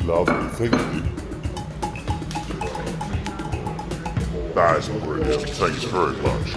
Lovely, thank you. That is brilliant, thanks very much.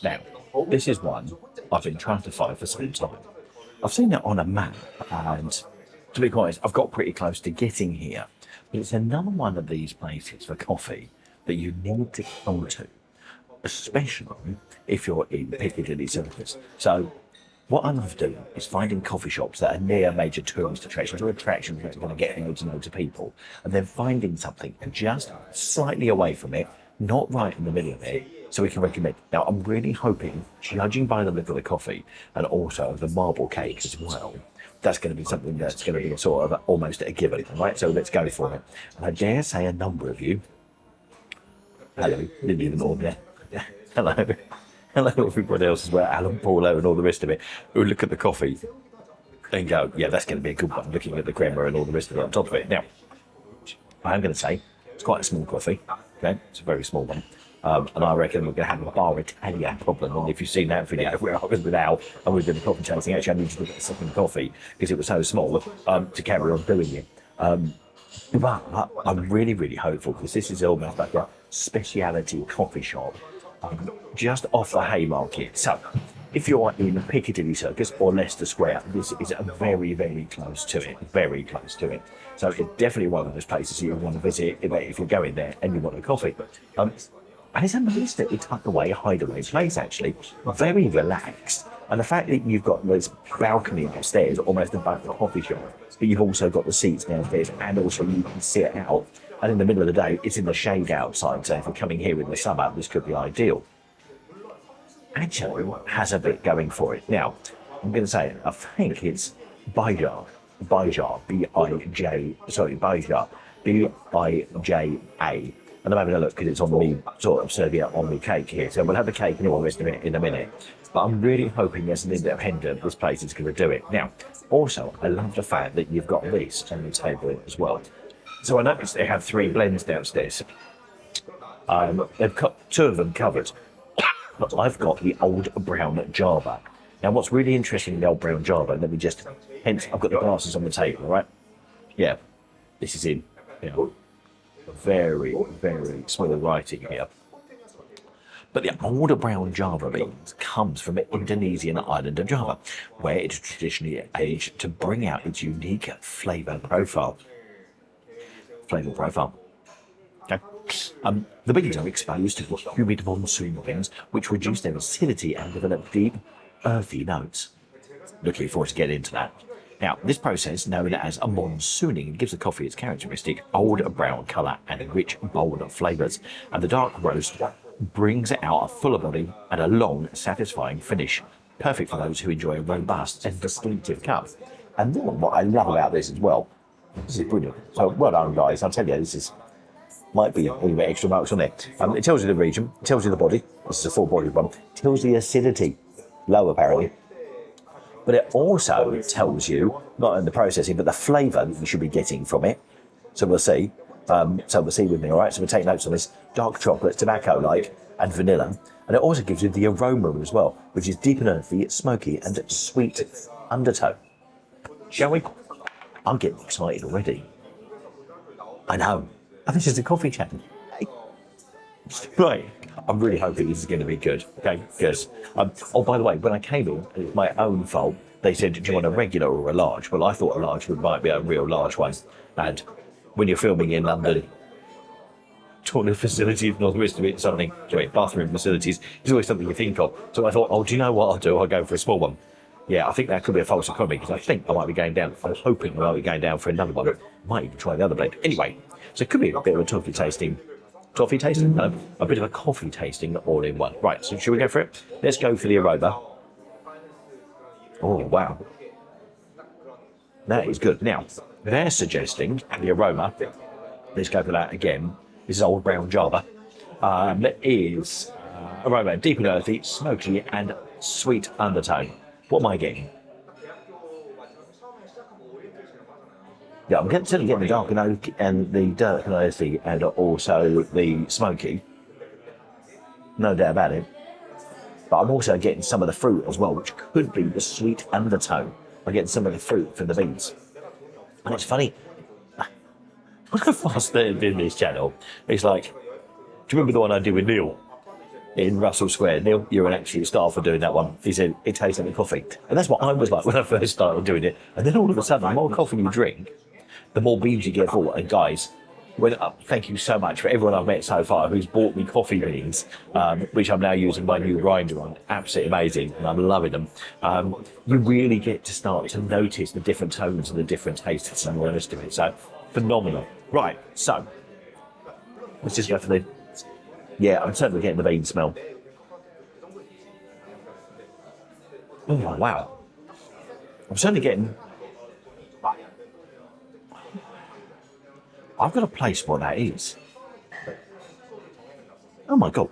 Now, this is one I've been trying to find for some time. I've seen it on a map, and to be quite honest, I've got pretty close to getting here. But it's another one of these places for coffee that you need to come to, especially if you're in Piccadilly Circus. So, what I love doing is finding coffee shops that are near major tourist attractions or attractions that are going to get loads and loads of people, and then finding something just slightly away from it, not right in the middle of it, so we can recommend. Now, I'm really hoping, judging by the look of the coffee and also the marble cake as well, that's going to be something that's going to be sort of almost a given, right? So let's go for it. And I dare say a number of you, hello, didn't even order there. Hello. Hello, everybody else as well, Alan, Paulo and all the rest of it, who look at the coffee and go, yeah, that's going to be a good one, looking at the crema and all the rest of it on top of it. Now, I'm going to say it's quite a small coffee, okay? It's a very small one. And I reckon we're going to have a bar Italia problem. And if you've seen that video where I was with Al and we've been coffee tasting, actually I needed to get a second coffee because it was so small to carry on doing it. But I'm really, really hopeful because this is almost like a speciality coffee shop just off the Haymarket. So if you're in Piccadilly Circus or Leicester Square, this is very, very close to it. Very close to it. So it's definitely one of those places you want to visit if you're going there and you want a coffee. And it's a nice little tucked away, hideaway place actually, very relaxed. And the fact that you've got this balcony upstairs, almost above the coffee shop, but you've also got the seats downstairs and also you can sit out. And in the middle of the day, it's in the shade outside, so if you're coming here in the summer, this could be ideal. Actually, has a bit going for it. Now, I'm going to say, I think it's Bija, Bija, B-I-J-A. And I'm having a look because it's on me sort of serviette on me cake here. So we'll have the cake and all the rest of it in a minute. But I'm really hoping as an independent, this place is going to do it. Now, also, I love the fact that you've got this on the table as well. So I noticed they have 3 blends downstairs. They've got 2 of them covered. But I've got the old brown Java. Now, what's really interesting in the old brown Java, let me just, hence, I've got the glasses on the table, right? Yeah, this is in, you know, very, very small writing here. But the older brown Java beans comes from the Indonesian island of Java, where it is traditionally aged to bring out its unique flavour profile. Okay. The beans are exposed to humid monsoon winds, which reduce their acidity and develop deep, earthy notes. Looking forward to getting into that. Now, this process, known as a monsooning, gives the coffee its characteristic old brown colour and rich, bold flavours, and the dark roast brings out a fuller body and a long, satisfying finish, perfect for those who enjoy a robust and distinctive cup. And then what I love about this as well, this is brilliant. So, well done, guys. I'll tell you, this is might be a little bit extra marks on it. It tells you the region, it tells you the body. This is a full-bodied one. It tells you the acidity, low apparently. But it also tells you, not in the processing, but the flavour that you should be getting from it. So we'll see. So we'll see with me, all right? So we'll take notes on this. Dark chocolate, tobacco-like, and vanilla. And it also gives you the aroma as well, which is deep and earthy, smoky, and sweet undertone. Shall we? I'm getting excited already. I know. Oh, this is a coffee chat. Right. I'm really hoping this is going to be good. Okay, good. Oh, by the way, when I came in, it was my own fault. They said, do you want a regular or a large? Well, I thought a large might be a real large one. And when you're filming in London, toilet facilities and all the rest of it, bathroom facilities, is always something you think of. So I thought, oh, do you know what I'll do? I'll go for a small one. Yeah, I think that could be a false economy because I think I might be going down. I'm hoping I might be going down for another one. Might even try the other blend. Anyway, so it could be a bit of a toffee tasting. Toffee tasting? No, a bit of a coffee tasting all in one. Right, so should we go for it? Let's go for the aroma. Oh, wow. That is good. Now, they're suggesting the aroma. Let's go for that again. This is old brown Java. That is aroma deep and earthy, smoky, and sweet undertone. What am I getting? Yeah, I'm certainly getting the dark and oak and the dark and earthy and also the smoky. No doubt about it. But I'm also getting some of the fruit as well, which could be the sweet undertone. I'm getting some of the fruit from the beans. And it's funny, when I first started doing this channel, it's like, do you remember the one I did with Neil in Russell Square? Neil, you're an absolute star for doing that one. He said, it tastes like coffee. And that's what I was like when I first started doing it. And then all of a sudden, the more coffee you drink, the more beans you get for. And guys, thank you so much for everyone I've met so far who's bought me coffee beans, which I'm now using my new grinder on. Absolutely amazing, and I'm loving them. You really get to start to notice the different tones and the different tastes and all the rest of it. So, phenomenal. Right, so, let's just go for the... Yeah, I'm certainly getting the bean smell. Oh, wow. I'm certainly getting... I've got to place what that is. Oh my God,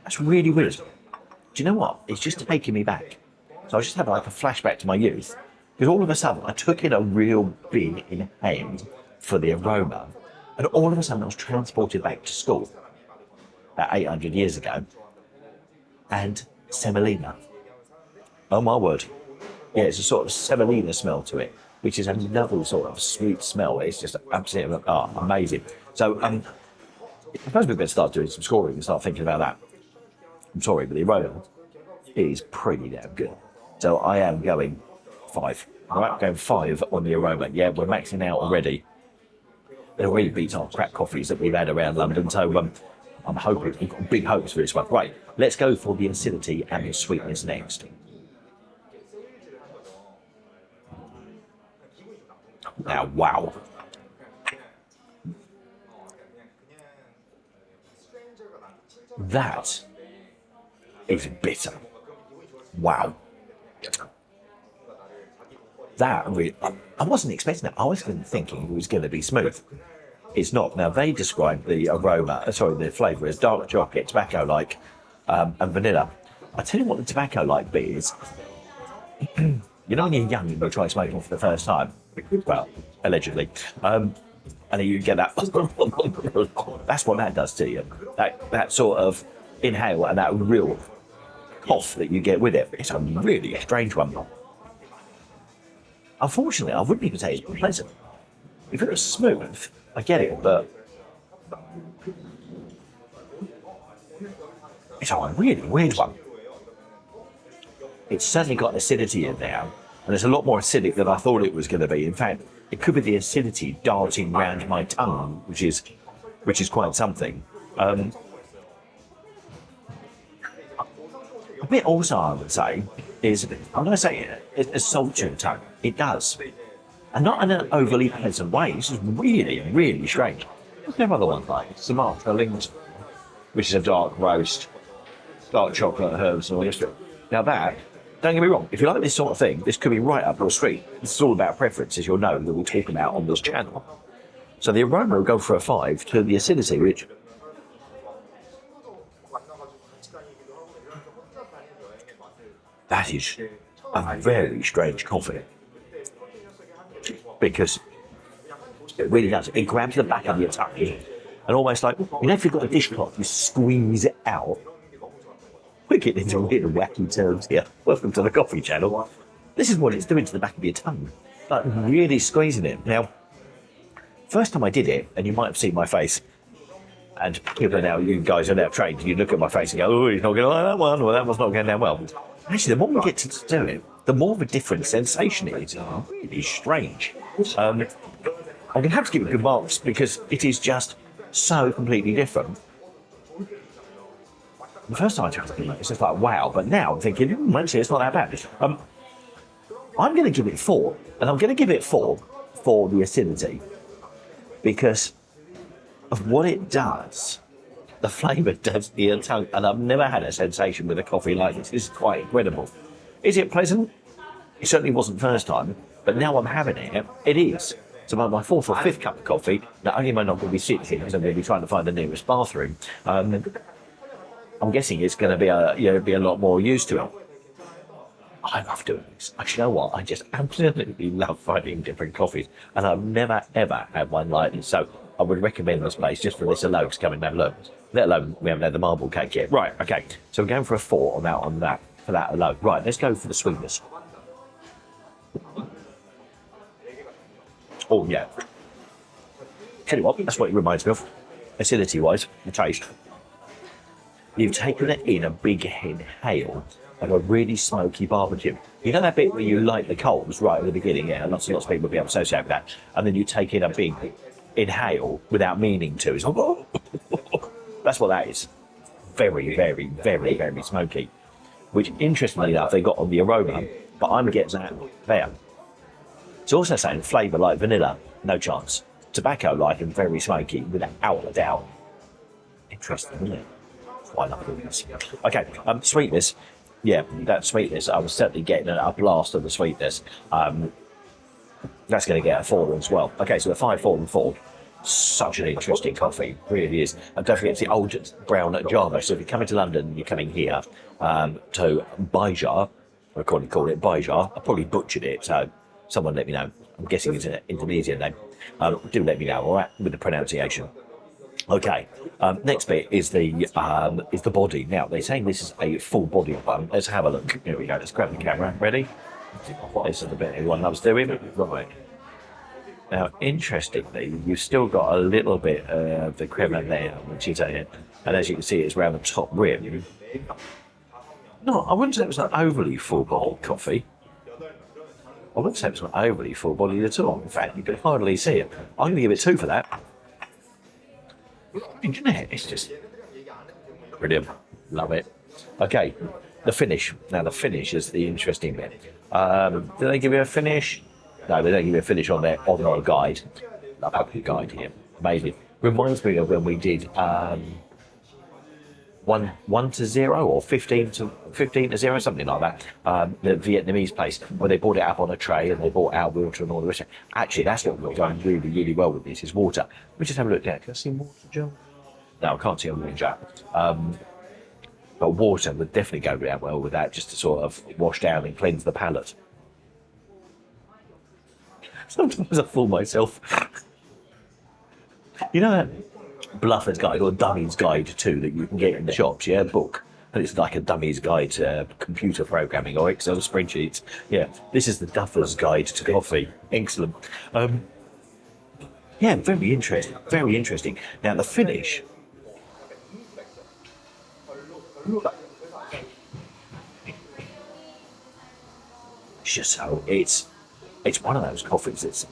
that's really weird. Do you know what? It's just taking me back. So I just had like a flashback to my youth. Because all of a sudden I took in a real big inhale for the aroma. And all of a sudden I was transported back to school about 800 years ago. And semolina. Oh my word. Yeah, it's a sort of semolina smell to it, which is another sort of sweet smell. It's just absolutely amazing. So I suppose we better start doing some scoring and start thinking about that. I'm sorry, but the aroma is pretty damn good. So I am going 5. All right, I'm going 5 on the aroma. Yeah, we're maxing out already. It already beats our crack coffees that we've had around London. So I'm hoping, we've got big hopes for this one. Right, let's go for the acidity and the sweetness next. Now, wow. That is bitter. Wow. That really, I wasn't expecting that. I was thinking it was going to be smooth. It's not. Now, they describe the aroma, the flavour as dark chocolate, tobacco-like, and vanilla. I tell you what the tobacco-like bit is. You know when you're young and you try smoking for the first time? Well, allegedly. And then you get that... That's what that does to you. That sort of inhale and that real cough that you get with it. It's a really strange one. Unfortunately, I wouldn't even say it's pleasant. If it was smooth, I get it, but... It's a really weird one. It's certainly got acidity in there, and it's a lot more acidic than I thought it was going to be. In fact, it could be the acidity darting round my tongue, which is quite something. A bit also, I would say, is when I say it assaults your tongue, it does, and not in an overly pleasant way. This is really, really strange. There's no other one like Sumatra Lingt, which is a dark roast, dark chocolate, herbs, and all this. Now that. Don't get me wrong, if you like this sort of thing, this could be right up your street. This is all about preference, as you'll know, that we'll talk about on this channel. So the aroma will go for a 5 to the acidity, which... That is a very strange coffee. Because it really does. It grabs the back of your tongue and almost like, you know, if you've got a dishcloth, you squeeze it out. We're getting into weird wacky terms here. Welcome to the coffee channel. This is what it's doing to the back of your tongue. Like really squeezing it. Now, first time I did it, and you might have seen my face, and people are now, you guys are now trained, you look at my face and go, oh, he's not going to like that one, or that one's not going down well. Actually, the more we get to do it, the more of a different sensation it is. It's really strange. I'm going to have to give it good marks because it is just so completely different. The first time I tried it, it's just like, wow. But now I'm thinking, actually, it's not that bad. I'm going to give it 4, and I'm going to give it 4 for the acidity because of what it does. The flavour does to your tongue, and I've never had a sensation with a coffee like this. This is quite incredible. Is it pleasant? It certainly wasn't first time, but now I'm having it. It is. So by my 4th or 5th cup of coffee, not only am I not going to be sitting here because I'm going to be trying to find the nearest bathroom, I'm guessing it's going to be a lot more used to it. I love doing this. Actually, you know what? I just absolutely love finding different coffees, and I've never ever had one like this. So I would recommend this place just for this alone to come and have a look. Let alone we haven't had the marble cake yet. Right, okay. So we're going for a 4 on that for that alone. Right, let's go for the sweetness. Oh yeah. Tell you what, that's what it reminds me of. Acidity-wise, the taste. You've taken it in a big inhale of a really smoky barbecue. You know that bit where you light the coals right at the beginning? Yeah, lots of people will be able to associate with that. And then you take in a big inhale without meaning to. It's like, oh. That's what that is. Very, very, very, very smoky. Which, interestingly enough, they got on the aroma, but I'm getting that there. It's also saying flavour like vanilla, no chance. Tobacco-like and very smoky, without a doubt. Interesting, isn't it? Quite like this. Okay, sweetness. Yeah, that sweetness, I was certainly getting a blast of the sweetness. That's going to get a 4 as well. Okay, so a 5, 4 and 4. Such an interesting coffee, really is. And don't forget, it's the old brown Java. So if you're coming to London, you're coming here to Bija, I call it Bija. I probably butchered it, so someone let me know. I'm guessing it's an Indonesian name. Do let me know, all right, with the pronunciation. Okay, next bit is the body. Now, they're saying this is a full body one. Let's have a look. Here we go. Let's grab the camera. Ready? This is the bit everyone loves doing. Right. Now, interestingly, you've still got a little bit of the crema there, which is it. And as you can see, it's around the top rim. No, I wouldn't say it was an overly full-bodied coffee. I wouldn't say it was an overly full-bodied at all. In fact, you can hardly see it. I'm going to give it 2 for that. Isn't it? It's just brilliant. Love it. Okay, the finish. Now, the finish is the interesting bit. Do they give you a finish? No, they don't give you a finish on their guide. Love the guide here. Amazing. Reminds me of when we did 1 to 0 or 15 to 0, something like that. The Vietnamese place where they brought it up on a tray and they brought out water and all the rest. Actually, that's what we're going really, really well with this is water. Let me just have a look there. Can I see water, Joe? No, I can't see a water jar. But water would definitely go down well with that, just to sort of wash down and cleanse the palate. Sometimes I fool myself. You know that Bluffer's Guide or Dummy's Guide too that you can get in the shops, yeah, book. And it's like a Dummy's Guide to computer programming or Excel spreadsheets. Yeah, this is the Duffer's Guide to coffee. Excellent. Yeah, very interesting. Very interesting. Now the finish. It's just so it's one of those coffees.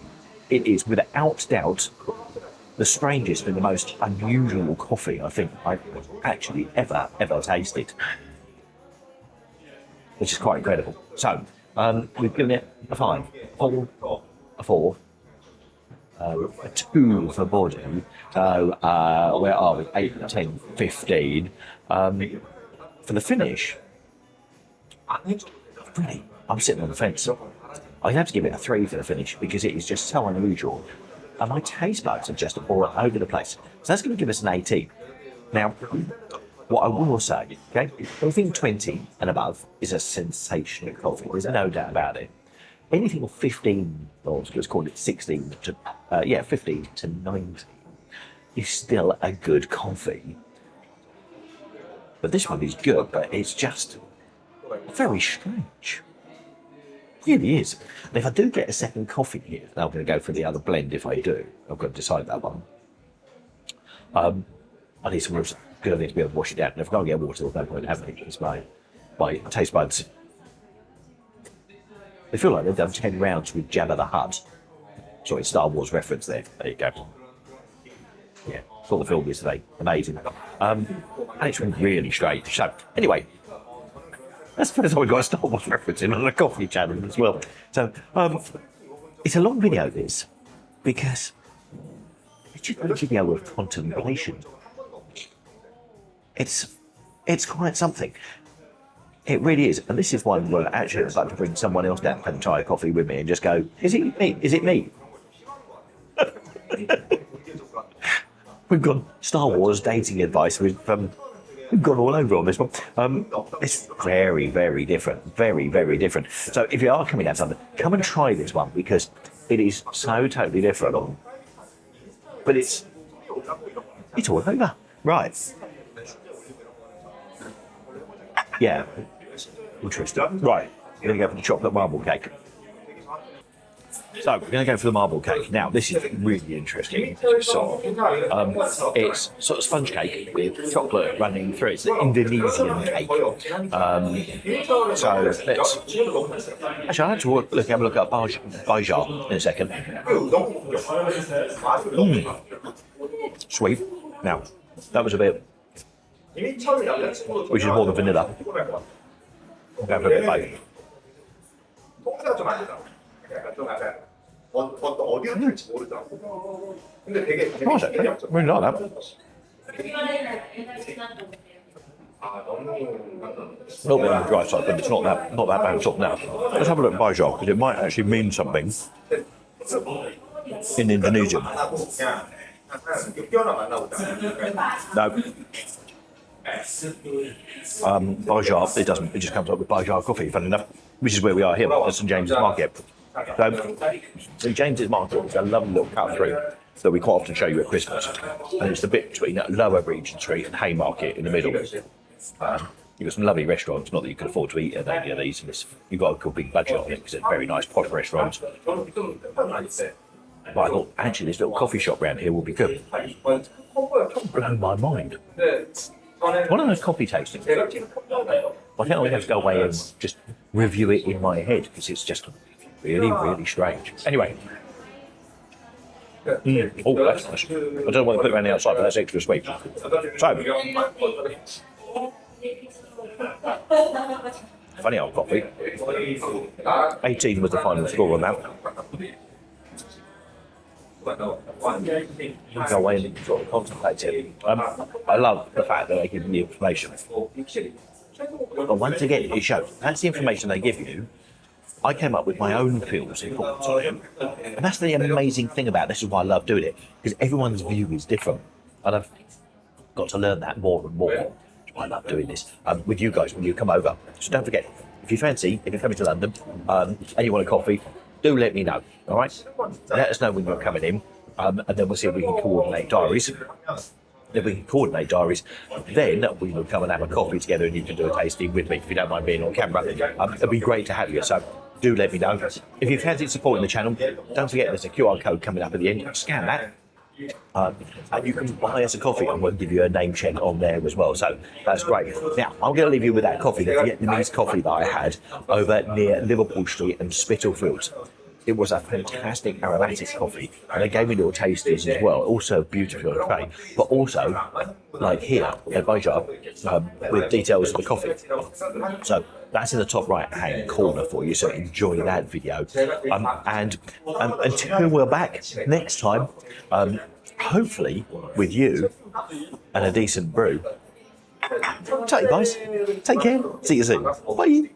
It is without doubt the strangest and the most unusual coffee I think I've actually ever tasted, which is quite incredible. So we've given it a 5, a 4, a 2 for body. So where are we? 8, 10, 15. For the finish, really, I'm sitting on the fence. I'd have to give it a 3 for the finish because it is just so unusual. And my taste buds are just all over the place. So that's going to give us an 18. Now, what I will say, okay, anything 20 and above is a sensational coffee. There's no doubt about it. Anything 15, or let's call it 16 to, 15 to 19 is still a good coffee. But this one is good, but it's just very strange. Really is. And if I do get a second coffee here, then I'm going to go for the other blend if I do. I've got to decide that one. I need some water. Going to need to be able to wash it down. And if I can't get water, there's no point having it because my taste buds, they feel like they've done 10 rounds with Jabba the Hutt. Sorry, Star Wars reference there. There you go. Yeah, that's what the film is today. Amazing. And it's really strange. So, anyway, That's the first time we've got a Star Wars reference in on a coffee channel as well. So, it's a long video, this, because it's just a video of contemplation. It's quite something. It really is. And this is one where actually I'd like to bring someone else down and try a coffee with me and just go, is it me? Is it me? We've got Star Wars dating advice. We've gone all over on this one. It's very, very different. Very, very different. So if you are coming down something, come and try this one because it is so totally different. But it's all over. Right. Yeah. Interesting. Right. We're going to go for the chocolate marble cake. So we're going to go for the marble cake. Now, this is really interesting. It's sort of sponge cake with chocolate running through. It's an Indonesian cake. So let's... Actually, I'll have to have a look at Bija in a second. Sweet. Now, that was a bit... which is more than vanilla. I'll go for a bit of both. Nice, actually. Really like that. A little bit on the dry side, but it's not that bad at all. Now, let's have a look at Bija, because it might actually mean something in Indonesian. No. Bija, it doesn't. It just comes up with Bija coffee, funny enough, which is where we are here at St James's Market. So, St James's Market is a lovely little cut through that we quite often show you at Christmas, and it's the bit between Lower Regent Street and Haymarket in the middle. You've got some lovely restaurants, not that you can afford to eat at any of these. You've got a good big budget on it because they're very nice posh restaurants. But I thought, actually, this little coffee shop round here will be good. Blow my mind. One of those coffee tastings. I think I'm going to have to go away and just review it in my head because it's just really, really strange. Anyway. Oh, that's nice. I don't want to put it around the outside, but that's extra sweet. So, funny old coffee. 18 was the final score on that. Go away and sort of contemplate it. I love the fact that they give you the information. But once again, it shows that's the information they give you. I came up with my own feels and thoughts on it. And that's the amazing thing about this, is why I love doing it, because everyone's view is different. And I've got to learn that more and more. I love doing this with you guys when you come over. So don't forget, if you're coming to London and you want a coffee, do let me know, all right? Let us know when you're coming in, and then we'll see if we can coordinate diaries. If we can coordinate diaries, then we will come and have a coffee together and you can do a tasting with me if you don't mind being on camera. It'd be great to have you, so do let me know. If you fancy supporting the channel, don't forget there's a QR code coming up at the end. Scan that. And you can buy us a coffee and we'll give you a name check on there as well, so that's great. Now I'm going to leave you with that coffee, the Vietnamese coffee that I had over near Liverpool Street and Spitalfields. It was a fantastic aromatic coffee, and they gave me little tasters as well, also beautifully on tray, but also like here at Bija with details of the coffee. So that's in the top right hand corner for you, so enjoy that video. And until we're back next time, hopefully with you and a decent brew. Ciao, guys. Take care. See you soon. Bye.